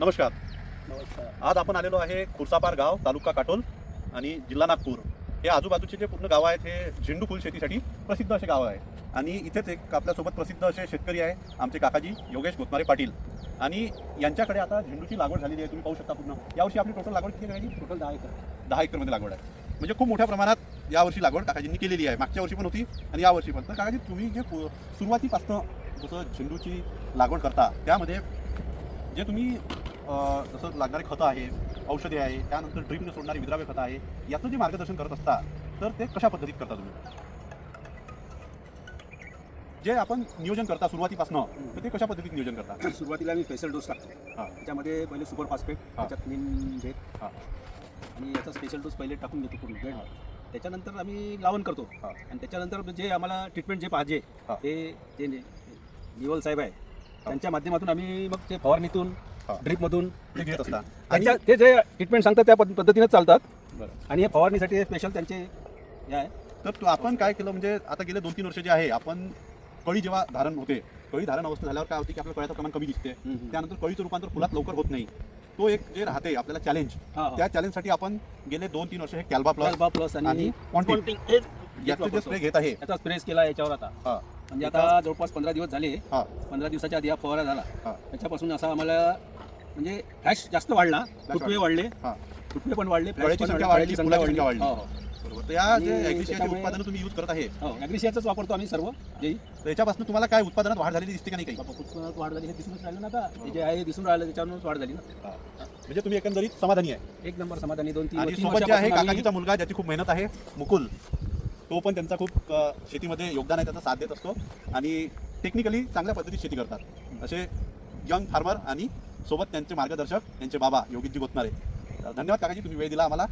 नमस्कार. नमस्कार. आज आपण आलेलो आहे खुर्सापार गाव, तालुका काटोल आणि जिल्हा नागपूर. हे आजूबाजूचे जे पूर्ण गाव आहेत हे झेंडू फुल शेतीसाठी प्रसिद्ध असे गाव आहे. आणि इथेच एक आपल्यासोबत प्रसिद्ध असे शेतकरी आहे आमचे काकाजी योगेश गोतमारे पाटील. आणि यांच्याकडे आता झेंडूची लागवड झालेली आहे, तुम्ही पाहू शकता. पूर्ण यावर्षी आपली टोटल लागवड किती आहे? Total 10 acre. 10 एकरमध्ये लागवड आहे. म्हणजे खूप मोठ्या प्रमाणात यावर्षी लागवड काकाजींनी केलेली आहे. मागच्या वर्षी पण होती आणि यावर्षी पण. तर काकाजी, तुम्ही जे सुरुवातीपासून जसं झेंडूची लागवड करता त्यामध्ये जे तुम्ही जसं लागणारे खतं आहे, औषधे आहे, त्यानंतर ड्रीपने सोडणारी विद्राव्य खतं आहे, याचं जे मार्गदर्शन करत असता तर ते कशा पद्धतीत करता तुम्ही? जे आपण नियोजन करता सुरुवातीपासून तर ते कशा पद्धतीत नियोजन करता? सुरुवातीला मी स्पेशल डोस टाकतो. हां. त्याच्यामध्ये पहिले सुपर फॉस्फेट, त्याच्यात नीम झेड हां. आणि याचा स्पेशल डोस पहिले टाकून देतो पूर्ण बेड. हां. त्याच्यानंतर आम्ही लावण करतो. हां. आणि त्याच्यानंतर जे आम्हाला ट्रीटमेंट जे पाहिजे हां. ते जे निवल साहेब आहे त्यांच्या माध्यमातून आम्ही मग ते फवारणीतून ड्रीपमधून ते घेत असता. आणि त्यांच्या ते जे ट्रीटमेंट सांगतात त्या पद्धतीने चालतात. बरं. आणि हे फवारणीसाठी स्पेशल त्यांचे हे आहे. तर आपण काय केलं, म्हणजे आता गेले 2-3 वर्ष जे आहे आपण कळी जेव्हा धारण होते, कळी धारण अवस्था झाल्यावर काय होते की आपल्या कळ्याचं प्रमाण कमी दिसते. त्यानंतर कळीचं रूपांतर फुलात लवकर होत नाही. तो एक जे राहते आपल्याला चॅलेंज, त्या चॅलेंजसाठी आपण गेले 2-3 वर्ष हे कॅल्बा प्लस आणि आणि क्वांटिटी याचे जे स्प्रे घेत आहे. त्याचा स्प्रेस केला याच्यावर आता. हां. म्हणजे आता जवळपास 15 दिवस झाले. हां. 15 दिवसाच्या आधी हा फवारा झाला. हां. त्याच्यापासून असा आम्हाला म्हणजे फ्लॅश जास्त वाढला, फुटवे वाढले. हां. फुटवे पण वाढले, कळ्याची संख्या वाढली, फुलाची संख्या वाढली. हो हो. बरोबर. तर या आणि जे ॲग्रिशियाचे त्याच्यामुळे- उत्पादनं तुम्ही यूज करत आहे, हो ॲग्रिशियाचंच वापरतो आम्ही सर्व. जे तर याच्यापासून तुम्हाला काय उत्पादनात वाढ झालेली दिसते का नाही काही? उत्पन्नात वाढ झाली हे दिसूनच राहिलं ना आता. ते जे आहे दिसून राहिलं त्याच्यावरूनच वाढ झाली ना. म्हणजे तुम्ही एकंदरीत समाधानी आहे. एक नंबर समाधानी. 2-3 आणि सोबत जे आहे काकाजीचा मुलगा ज्याची खूप मेहनत आहे, मुकुल, तो पण त्यांचा खूप शेतीमध्ये योगदान आहे, त्याचा साथ देत असतो आणि टेक्निकली चांगल्या पद्धतीत शेती करतात असे यंग फार्मर आणि सोबत त्यांचे मार्गदर्शक त्यांचे बाबा योगेशजी गोतमारे. धन्यवाद काकाजी, तुम्ही वेळ दिला आम्हाला.